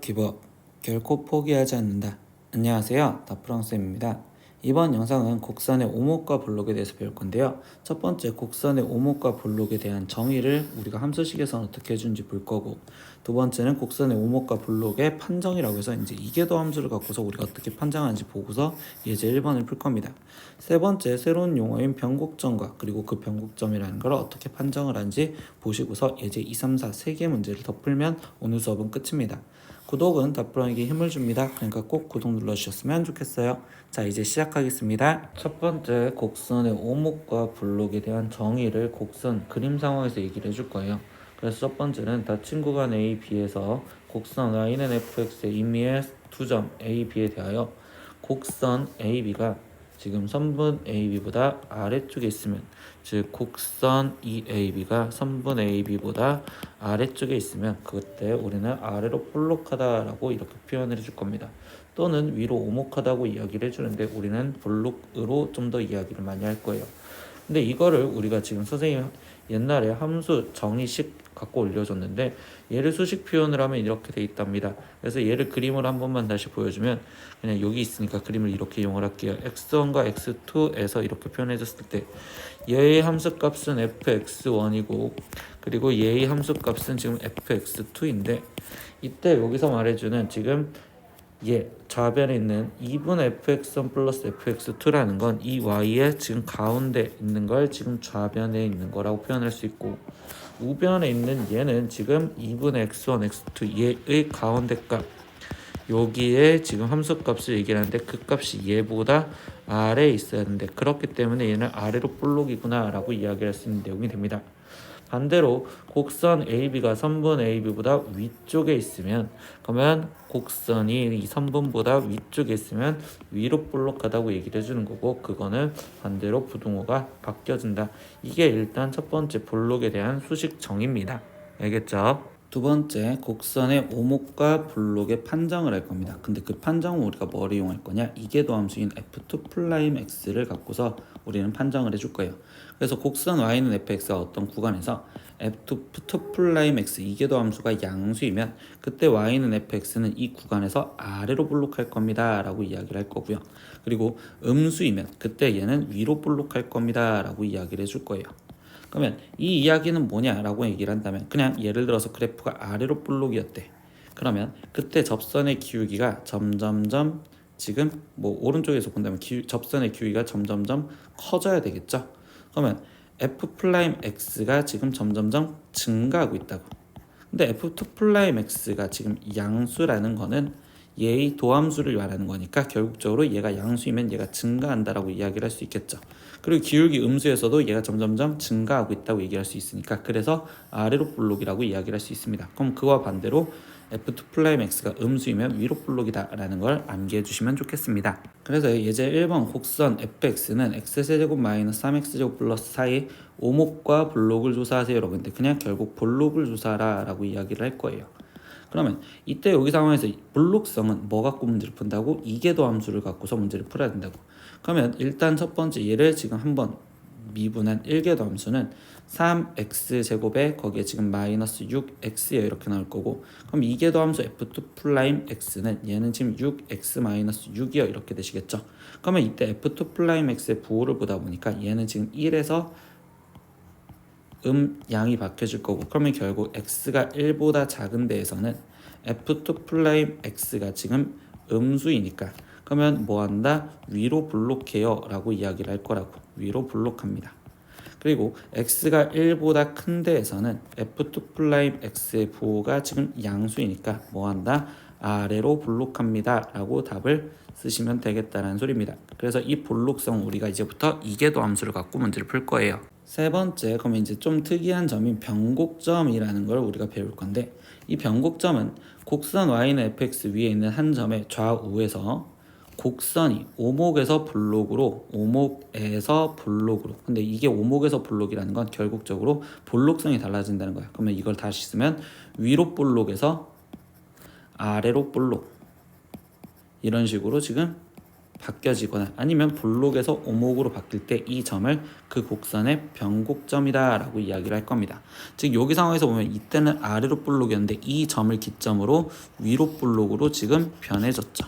기법 결코 포기하지 않는다. 안녕하세요, 다프랑스입니다. 이번 영상은 곡선의 오목과 블록에 대해서 배울 건데요. 첫 번째, 곡선의 오목과 블록에 대한 정의를 우리가 함수식에서는 어떻게 해주는지 볼 거고, 두 번째는 곡선의 오목과 블록의 판정이라고 해서 이제 이계도 함수를 갖고서 우리가 어떻게 판정하는지 보고서 예제 1번을 풀 겁니다. 세 번째, 새로운 용어인 변곡점과 그리고 그 변곡점이라는 걸 어떻게 판정을 하는지 보시고서 예제 2, 3, 4 3개 문제를 더 풀면 오늘 수업은 끝입니다. 구독은 다프랑에게 힘을 줍니다. 그러니까 꼭 구독 눌러주셨으면 좋겠어요. 자, 이제 시작하겠습니다. 첫 번째, 곡선의 오목과 블록에 대한 정의를 곡선 그림 상황에서 얘기를 해줄 거예요. 그래서 첫 번째는 닫힌 구간 A, B에서 곡선 Y는 fx의 임의의 두 점 A, B에 대하여 곡선 A, B가 지금 선분 AB보다 아래쪽에 있으면, 즉 곡선 EAB가 선분 AB보다 아래쪽에 있으면 그때 우리는 아래로 볼록하다라고 이렇게 표현을 해줄 겁니다. 또는 위로 오목하다고 이야기를 해주는데 우리는 볼록으로 좀 더 이야기를 많이 할 거예요. 근데 이거를 우리가 지금 선생님 옛날에 함수 정의식 갖고 올려줬는데 얘를 수식 표현을 하면 이렇게 돼 있답니다. 그래서 얘를 그림으로 한 번만 다시 보여주면, 그냥 여기 있으니까 그림을 이렇게 이용을 할게요. x1과 x2에서 이렇게 표현해줬을 때 얘의 함수값은 fx1이고 그리고 얘의 함수값은 지금 fx2인데, 이때 여기서 말해주는 지금 좌변에 있는 2분 fx1 플러스 fx2라는 건 이 y의 지금 가운데 있는 걸 지금 좌변에 있는 거라고 표현할 수 있고, 우변에 있는 얘는 지금 2분의 x1, x2 얘의 가운데 값, 여기에 지금 함수값을 얘기를 하는데 그 값이 얘보다 아래에 있어야 하는데, 그렇기 때문에 얘는 아래로 볼록이구나 라고 이야기할 수 있는 내용이 됩니다. 반대로 곡선 AB가 선분 AB보다 위쪽에 있으면, 그러면 곡선이 이 선분보다 위쪽에 있으면 위로 볼록하다고 얘기를 해주는 거고, 그거는 반대로 부등호가 바뀌어진다. 이게 일단 첫 번째 볼록에 대한 수식 정의입니다. 알겠죠? 두 번째, 곡선의 오목과 블록의 판정을 할 겁니다. 근데 그 판정은 우리가 뭘 이용할 거냐? 이계도 함수인 f2'x를 갖고서 우리는 판정을 해줄 거예요. 그래서 곡선 y는 fx가 어떤 구간에서 f2'x 이계도 함수가 양수이면 그때 y는 fx는 이 구간에서 아래로 볼록할 겁니다 라고 이야기를 할 거고요. 그리고 음수이면 그때 얘는 위로 볼록할 겁니다 라고 이야기를 해줄 거예요. 그러면 이 이야기는 뭐냐라고 얘기를 한다면, 그냥 예를 들어서 그래프가 아래로 볼록이었대. 그러면 그때 접선의 기울기가 점점점, 지금 뭐 오른쪽에서 본다면 접선의 기울기가 점점점 커져야 되겠죠. 그러면 f'x가 지금 점점점 증가하고 있다고. 근데 f2'x가 지금 양수라는 거는 얘의 도함수를 말하는 거니까 결국적으로 얘가 양수이면 얘가 증가한다라고 이야기를 할 수 있겠죠. 그리고 기울기 음수에서도 얘가 점점점 증가하고 있다고 얘기할 수 있으니까, 그래서 아래로 볼록이라고 이야기를 할 수 있습니다. 그럼 그와 반대로 f2'x가 음수이면 위로 볼록이다 라는 걸 암기해 주시면 좋겠습니다. 그래서 예제 1번 곡선 fx는 x제곱 마이너스 3x제곱 플러스 4의 오목과 블록을 조사하세요 라고 했는데, 그냥 결국 볼록을 조사하라 라고 이야기를 할 거예요. 그러면 이때 여기 상황에서 볼록성은 뭐 갖고 문제를 푼다고? 이계도 함수를 갖고서 문제를 풀어야 된다고. 그러면 일단 첫 번째 얘를 지금 한번 미분한 1계도 함수는 3x제곱에 거기에 지금 마이너스 6x에 이렇게 나올 거고, 그럼 2계도 함수 f2'x는 얘는 지금 6x 마이너스 6이요 이렇게 되시겠죠. 그러면 이때 f2'x의 부호를 보다 보니까 얘는 지금 1에서 양이 바뀌어질 거고, 그러면 결국 x가 1보다 작은 데에서는 f2'x가 지금 음수이니까, 그러면 뭐한다? 위로 볼록해요 라고 이야기를 할 거라고. 위로 볼록합니다. 그리고 x가 1보다 큰 데에서는 f2'x의 부호가 지금 양수이니까 뭐한다? 아래로 볼록합니다 라고 답을 쓰시면 되겠다는 소리입니다. 그래서 이 볼록성 우리가 이제부터 이계도 함수를 갖고 문제를 풀 거예요. 세 번째, 그러면 이제 좀 특이한 점인 변곡점이라는 걸 우리가 배울 건데, 이 변곡점은 곡선 y는 fx 위에 있는 한 점의 좌우에서 곡선이 오목에서 블록으로, 근데 이게 오목에서 블록이라는 건 결국적으로 볼록성이 달라진다는 거야. 그러면 이걸 다시 쓰면 위로 볼록에서 아래로 볼록, 이런 식으로 지금 바뀌어지거나 아니면 볼록에서 오목으로 바뀔 때 이 점을 그 곡선의 변곡점이다 라고 이야기를 할 겁니다. 즉 여기 상황에서 보면 이때는 아래로 볼록이었는데 이 점을 기점으로 위로 볼록으로 지금 변해졌죠.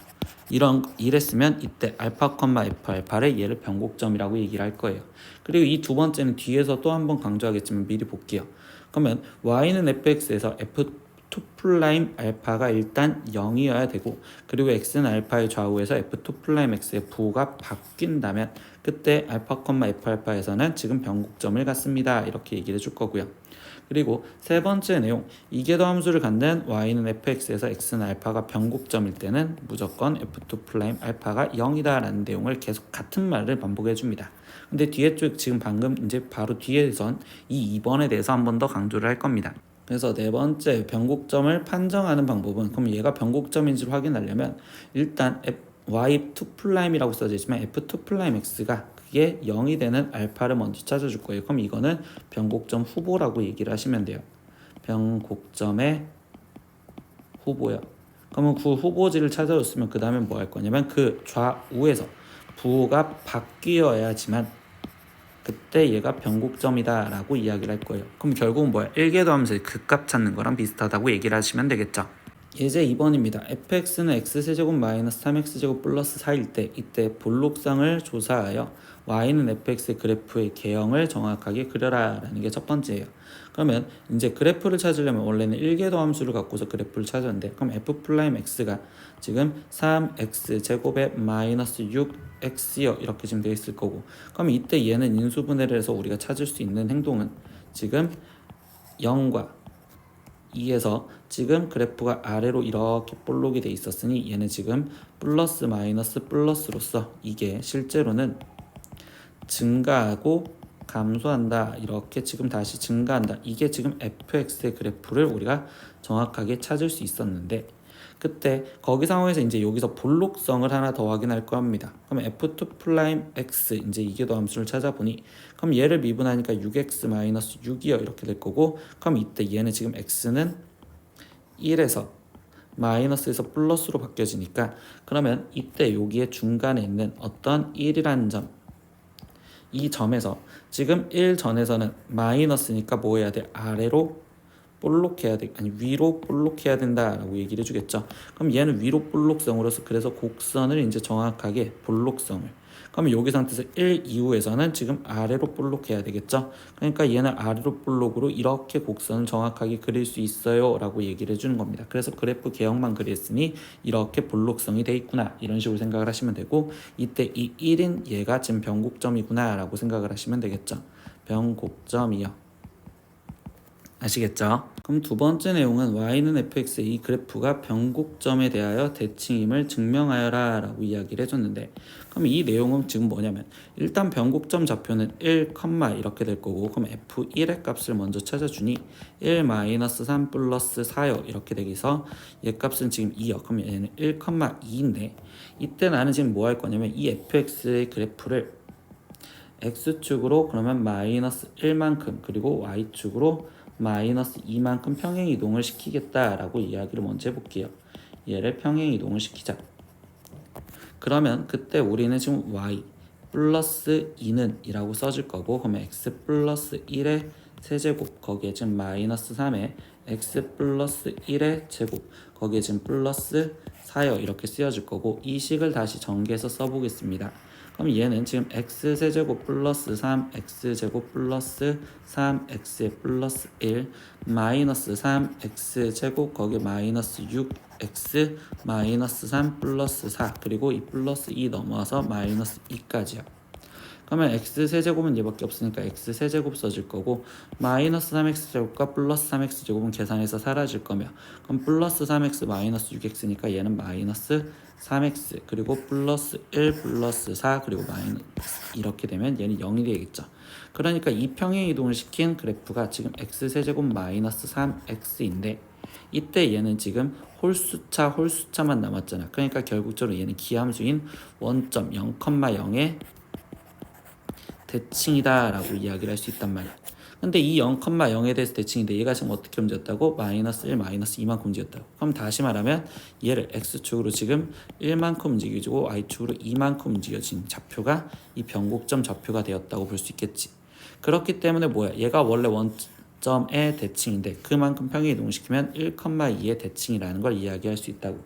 이랬으면 이때 알파, F 알파를 얘를 변곡점이라고 얘기를 할 거예요. 그리고 이 두 번째는 뒤에서 또 한 번 강조하겠지만 미리 볼게요. 그러면 y는 fx에서 f2' 알파가 일단 0이어야 되고, 그리고 x는 알파의 좌우에서 f2'x의 부호가 바뀐다면 그때 알파, F 알파에서는 지금 변곡점을 갖습니다. 이렇게 얘기를 해줄 거고요. 그리고 세 번째 내용, 이계도 함수를 갖는 y는 fx에서 x는 알파가 변곡점일 때는 무조건 f2' 알파가 0이다 라는 내용을 계속 같은 말을 반복해 줍니다. 근데 뒤에 쪽 지금 방금 이제 바로 뒤에선 이 2번에 대해서 한 번 더 강조를 할 겁니다. 그래서 네 번째 변곡점을 판정하는 방법은, 그럼 얘가 변곡점인지를 확인하려면 일단 y2'이라고 써져 있지만 f2'x가 그게 0이 되는 알파를 먼저 찾아줄 거예요. 그럼 이거는 변곡점 후보라고 얘기를 하시면 돼요. 변곡점의 후보요. 그러면 그 후보지를 찾아줬으면 그 다음에 뭐 할 거냐면 그 좌우에서 부호가 바뀌어야지만 그때 얘가 변곡점이다 라고 이야기를 할 거예요. 그럼 결국은 뭐야? 1계 더하면서 극값 찾는 거랑 비슷하다고 얘기를 하시면 되겠죠. 예제 2번입니다. fx는 x세제곱 마이너스 3x제곱 플러스 4일 때 이때 볼록상을 조사하여 y는 fx의 그래프의 개형을 정확하게 그려라 라는 게 첫 번째예요. 그러면 이제 그래프를 찾으려면 원래는 1궤도 함수를 갖고서 그래프를 찾았는데, 그럼 f'x가 지금 3x제곱에 마이너스 6x요 이렇게 지금 되어 있을 거고, 그럼 이때 얘는 인수분해를 해서 우리가 찾을 수 있는 행동은 지금 0과 2에서 지금 그래프가 아래로 이렇게 볼록이 돼 있었으니 얘는 지금 플러스 마이너스 플러스로서 이게 실제로는 증가하고 감소한다, 이렇게 지금 다시 증가한다, 이게 지금 fx의 그래프를 우리가 정확하게 찾을 수 있었는데, 그때 거기 상황에서 이제 여기서 볼록성을 하나 더 확인할 겁니다. 그럼 f2'x 이제 이계도 함수를 찾아보니, 그럼 얘를 미분하니까 6x-6이요 이렇게 될 거고, 그럼 이때 얘는 지금 x는 1에서 마이너스에서 플러스로 바뀌어지니까, 그러면 이때 여기에 중간에 있는 어떤 1이라는 점, 이 점에서 지금 1 전에서는 마이너스니까 뭐 해야 돼? 아래로 볼록해야 돼, 아니 위로 볼록해야 된다라고 얘기를 해주겠죠. 그럼 얘는 위로 볼록성으로서 그래서 곡선을 이제 정확하게 볼록성을, 그러면 여기 상태에서 1 이후에서는 지금 아래로 볼록해야 되겠죠. 그러니까 얘는 아래로 볼록으로 이렇게 곡선을 정확하게 그릴 수 있어요 라고 얘기를 해주는 겁니다. 그래서 그래프 개형만 그렸으니 이렇게 볼록성이 돼 있구나, 이런 식으로 생각을 하시면 되고, 이때 이 1인 얘가 지금 변곡점이구나 라고 생각을 하시면 되겠죠. 변곡점이요. 아시겠죠? 그럼 두 번째 내용은 y는 fx의 이 그래프가 변곡점에 대하여 대칭임을 증명하여라 라고 이야기를 해줬는데, 그럼 이 내용은 지금 뭐냐면 일단 변곡점 좌표는 1, 이렇게 될 거고, 그럼 f1의 값을 먼저 찾아주니 1-3 플러스 4요 이렇게 되기서 얘 값은 지금 2요. 그럼 얘는 1,2인데 이때 나는 지금 뭐 할 거냐면 이 fx의 그래프를 x축으로 그러면 마이너스 1만큼, 그리고 y축으로 마이너스 2만큼 평행 이동을 시키겠다라고 이야기를 먼저 해볼게요. 얘를 평행 이동을 시키자. 그러면 그때 우리는 지금 y 플러스 2는 이라고 써줄 거고, 그러면 x 플러스 1의 세제곱, 거기에 지금 마이너스 3에 x 플러스 1의 제곱, 거기에 지금 플러스 4요 이렇게 쓰여줄 거고, 이 식을 다시 전개해서 써보겠습니다. 그럼 얘는 지금 x세제곱 플러스 3x제곱 플러스 3x 플러스 1 마이너스 3x제곱 거기에 마이너스 6x 마이너스 3 플러스 4 그리고 이 플러스 2 넘어와서 마이너스 2까지요. 그러면 x세제곱은 얘밖에 없으니까 x세제곱 써줄 거고, 마이너스 3x제곱과 플러스 3x제곱은 계산해서 사라질 거며, 그럼 플러스 3x 마이너스 6x니까 얘는 마이너스 3x 그리고 플러스 1 플러스 4 그리고 마이너스 이렇게 되면 얘는 0이 되겠죠. 그러니까 이 평행 이동을 시킨 그래프가 지금 x세제곱 마이너스 3x인데 이때 얘는 지금 홀수차만 남았잖아. 그러니까 결국적으로 얘는 기함수인 원점 0,0의 대칭이다 라고 이야기를 할 수 있단 말이야. 근데 이 0,0에 대해서 대칭인데 얘가 지금 어떻게 움직였다고? 마이너스 1, 마이너스 2만큼 움직였다고. 그럼 다시 말하면 얘를 x축으로 지금 1만큼 움직여주고 y축으로 2만큼 움직여진 좌표가 이 변곡점 좌표가 되었다고 볼 수 있겠지. 그렇기 때문에 뭐야? 얘가 원래 원점의 대칭인데 그만큼 평행 이동시키면 1,2의 대칭이라는 걸 이야기할 수 있다고.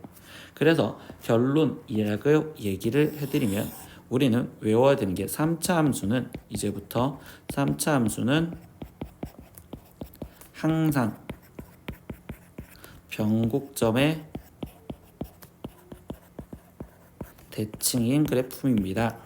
그래서 결론이라고 얘기를 해드리면 우리는 외워야 되는 게 3차 함수는 이제부터 3차 함수는 항상 변곡점의 대칭인 그래프입니다.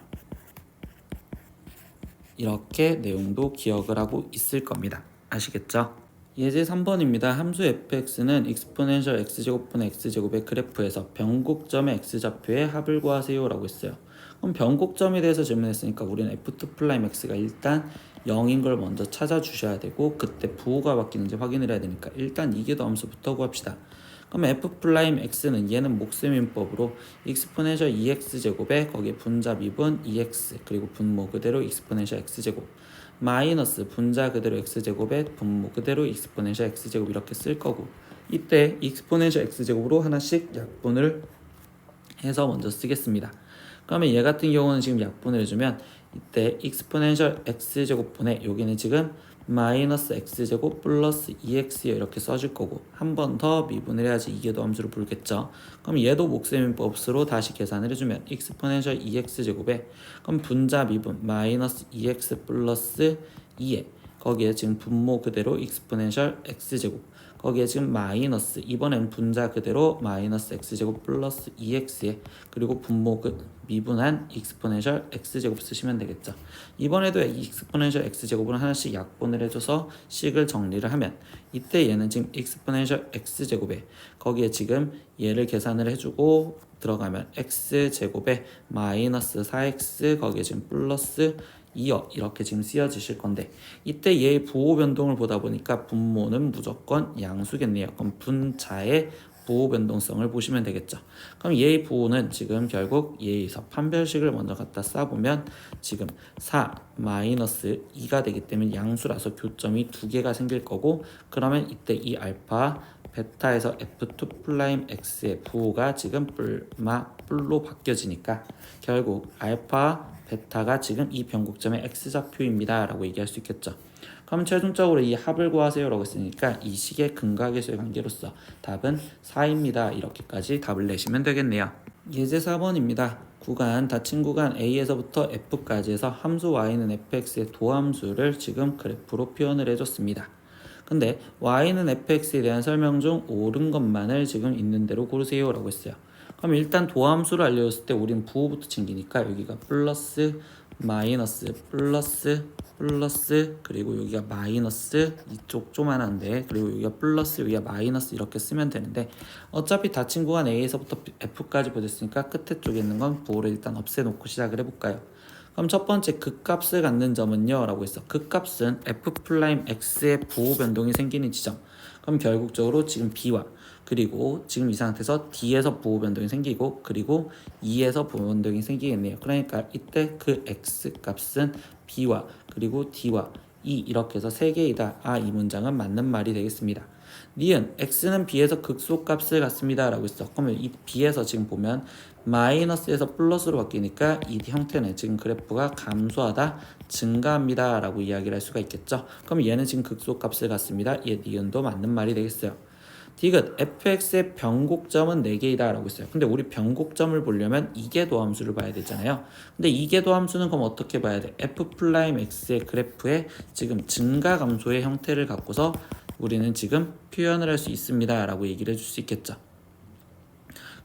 이렇게 내용도 기억을 하고 있을 겁니다. 아시겠죠? 예제 3번입니다. 함수 fx는 exponential x제곱분의 x제곱의 그래프에서 변곡점의 x좌표의 합을 구하세요 라고 했어요. 그럼 변곡점에 대해서 질문했으니까 우리는 f2'x가 일단 0인 걸 먼저 찾아주셔야 되고 그때 부호가 바뀌는지 확인을 해야 되니까 일단 이계도 함수부터 구합시다. 그럼 f'x는 얘는 목세민법으로 exponential 2x제곱에 거기에 분자 미분 2x 그리고 분모 그대로 exponential x제곱 마이너스 분자 그대로 x제곱에 분모 그대로 exponential x제곱 이렇게 쓸 거고 이때 exponential x제곱으로 하나씩 약분을 해서 먼저 쓰겠습니다. 그러면 얘 같은 경우는 지금 약분을 해주면 이때 exponential x제곱분에 여기는 지금 마이너스 x제곱 플러스 2x요 이렇게 써줄 거고 한 번 더 미분을 해야지 이게도 함수로 부르겠죠. 그럼 얘도 목세민법으로 다시 계산을 해주면 exponential 2x제곱에 그럼 분자 미분 마이너스 2x 플러스 2에 거기에 지금 분모 그대로 exponential x제곱 거기에 지금 마이너스 이번엔 분자 그대로 마이너스 x제곱 플러스 2x에 그리고 분모 미분한 exponential x제곱 쓰시면 되겠죠. 이번에도 exponential x제곱을 하나씩 약분을 해줘서 식을 정리를 하면 이때 얘는 지금 exponential x제곱에 거기에 지금 얘를 계산을 해주고 들어가면 x제곱에 마이너스 4x 거기에 지금 플러스 2여 이렇게 지금 쓰여지실 건데 이때 얘의 부호 변동을 보다 보니까 분모는 무조건 양수겠네요. 그럼 분자의 부호 변동성을 보시면 되겠죠. 그럼 얘의 부호는 지금 결국 얘에서 판별식을 먼저 갖다 쌓아보면 지금 4 마이너스 2가 되기 때문에 양수라서 교점이 두 개가 생길 거고 그러면 이때 이 알파 베타에서 f2'x의 부호가 지금 뿔로 바뀌어지니까 결국 알파 베타가 지금 이 변곡점의 x좌표입니다 라고 얘기할 수 있겠죠. 그럼 최종적으로 이 합을 구하세요 라고 했으니까 이 식의 근각계수의 관계로서 답은 4입니다. 이렇게까지 답을 내시면 되겠네요. 예제 4번입니다. 구간 닫힌 구간 A에서부터 F까지 해서 함수 y는 fx의 도함수를 지금 그래프로 표현을 해줬습니다. 근데 y는 fx에 대한 설명 중 옳은 것만을 지금 있는 대로 고르세요 라고 했어요. 그럼 일단 도함수를 알려줬을 때 우린 부호부터 챙기니까 여기가 플러스 마이너스 플러스 플러스 그리고 여기가 마이너스 이쪽 조만한데 그리고 여기가 플러스 여기가 마이너스 이렇게 쓰면 되는데 어차피 닫힌 구간 A에서부터 F까지 보냈으니까 끝에 쪽에 있는 건 부호를 일단 없애놓고 시작을 해볼까요? 그럼 첫 번째 극값을 갖는 점은요 라고 했어. 극값은 f'x의 부호 변동이 생기는 지점. 그럼 결국적으로 지금 b와 그리고 지금 이 상태에서 d에서 부호 변동이 생기고 그리고 2에서 부호 변동이 생기겠네요. 그러니까 이때 그 x값은 b와 그리고 d와 2 이렇게 해서 3개이다. 이 문장은 맞는 말이 되겠습니다. 니은 x는 b에서 극소값을 갖습니다 라고 했어. 그러면 이 b에서 지금 보면 마이너스에서 플러스로 바뀌니까 이 형태는 지금 그래프가 감소하다 증가합니다 라고 이야기를 할 수가 있겠죠. 그럼 얘는 지금 극소값을 갖습니다. 얘 니은도 맞는 말이 되겠어요. 디귿 fx의 변곡점은 4개이다 라고 했어요. 근데 우리 변곡점을 보려면 이계도 함수를 봐야 되잖아요. 근데 이계도 함수는 그럼 어떻게 봐야 돼? f'x의 그래프에 지금 증가 감소의 형태를 갖고서 우리는 지금 표현을 할 수 있습니다 라고 얘기를 해줄 수 있겠죠.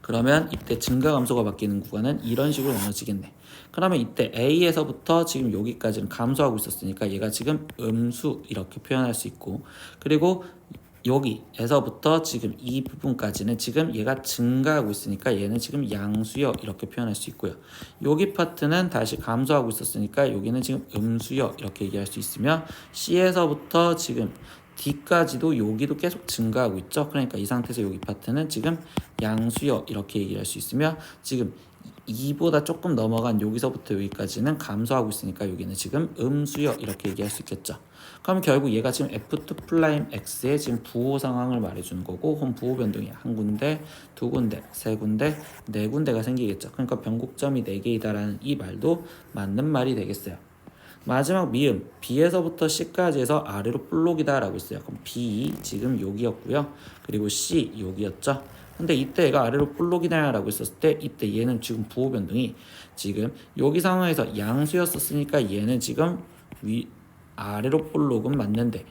그러면 이때 증가 감소가 바뀌는 구간은 이런 식으로 나눠지겠네. 그러면 이때 A에서부터 지금 여기까지는 감소하고 있었으니까 얘가 지금 음수 이렇게 표현할 수 있고 그리고 여기에서부터 지금 이 부분까지는 지금 얘가 증가하고 있으니까 얘는 지금 양수여 이렇게 표현할 수 있고요. 여기 파트는 다시 감소하고 있었으니까 여기는 지금 음수여 이렇게 얘기할 수 있으며 C에서부터 지금 D까지도 여기도 계속 증가하고 있죠. 그러니까 이 상태에서 여기 파트는 지금 양수여 이렇게 얘기할 수 있으며 지금 2보다 조금 넘어간 여기서부터 여기까지는 감소하고 있으니까 여기는 지금 음수여 이렇게 얘기할 수 있겠죠. 그럼 결국 얘가 지금 F2 프라임 X의 지금 부호 상황을 말해주는 거고, 그럼 부호 변동이 한 군데, 두 군데, 세 군데, 네 군데가 생기겠죠. 그러니까 변곡점이 4개이다라는 이 말도 맞는 말이 되겠어요. 마지막 미음, B에서부터 C까지 해서 아래로 볼록이다 라고 있어요. 그럼 B 지금 여기였고요. 그리고 C 여기였죠. 근데 이때 얘가 아래로 볼록이다 라고 있었을 때 이때 얘는 지금 부호 변동이 지금 여기 상황에서 양수였었으니까 얘는 지금 아래로 볼록은 맞는데,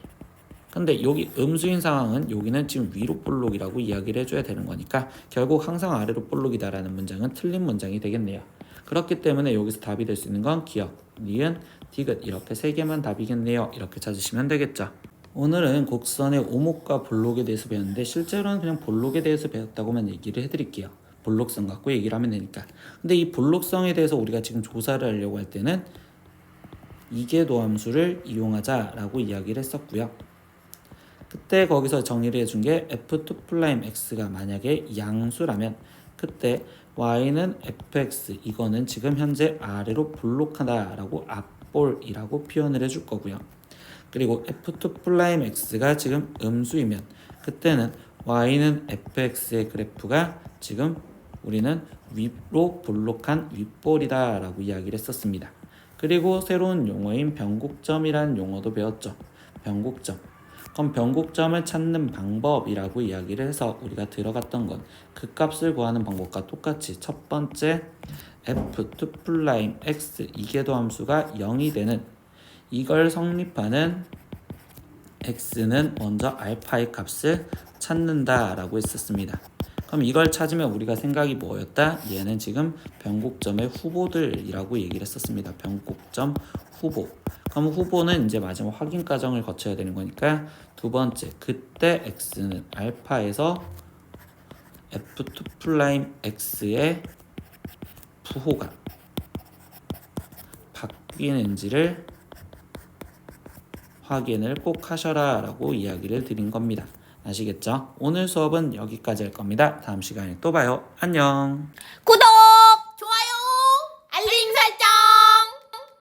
근데 여기 음수인 상황은 여기는 지금 위로 볼록이라고 이야기를 해줘야 되는 거니까 결국 항상 아래로 볼록이다라는 문장은 틀린 문장이 되겠네요. 그렇기 때문에 여기서 답이 될 수 있는 건 기역, 니은, 디귿 이렇게 3개만 답이겠네요. 이렇게 찾으시면 되겠죠. 오늘은 곡선의 오목과 볼록에 대해서 배웠는데 실제로는 그냥 볼록에 대해서 배웠다고만 얘기를 해드릴게요. 볼록성 갖고 얘기를 하면 되니까. 근데 이 볼록성에 대해서 우리가 지금 조사를 하려고 할 때는 이계도 함수를 이용하자라고 이야기를 했었고요. 그때 거기서 정의를 해준 게 f2'x가 만약에 양수라면 그때 y는 fx, 이거는 지금 현재 아래로 볼록하다라고 앞볼이라고 표현을 해줄 거고요. 그리고 f2'x가 지금 음수이면 그때는 y는 fx의 그래프가 지금 우리는 위로 볼록한 윗볼이다 라고 이야기를 했었습니다. 그리고 새로운 용어인 변곡점이라는 용어도 배웠죠. 변곡점. 그럼 변곡점을 찾는 방법이라고 이야기를 해서 우리가 들어갔던 건 그 값을 구하는 방법과 똑같이 첫 번째 f2'x 이계도 함수가 0이 되는 이걸 성립하는 x는 먼저 알파의 값을 찾는다 라고 했었습니다. 그럼 이걸 찾으면 우리가 생각이 뭐였다? 얘는 지금 변곡점의 후보들이라고 얘기를 했었습니다. 변곡점 후보. 그럼 후보는 이제 마지막 확인 과정을 거쳐야 되는 거니까 두 번째, 그때 x는 알파에서 f2'x의 부호가 바뀌는지를 확인을 꼭 하셔라 라고 이야기를 드린 겁니다. 아시겠죠? 오늘 수업은 여기까지 할 겁니다. 다음 시간에 또 봐요. 안녕. 구독!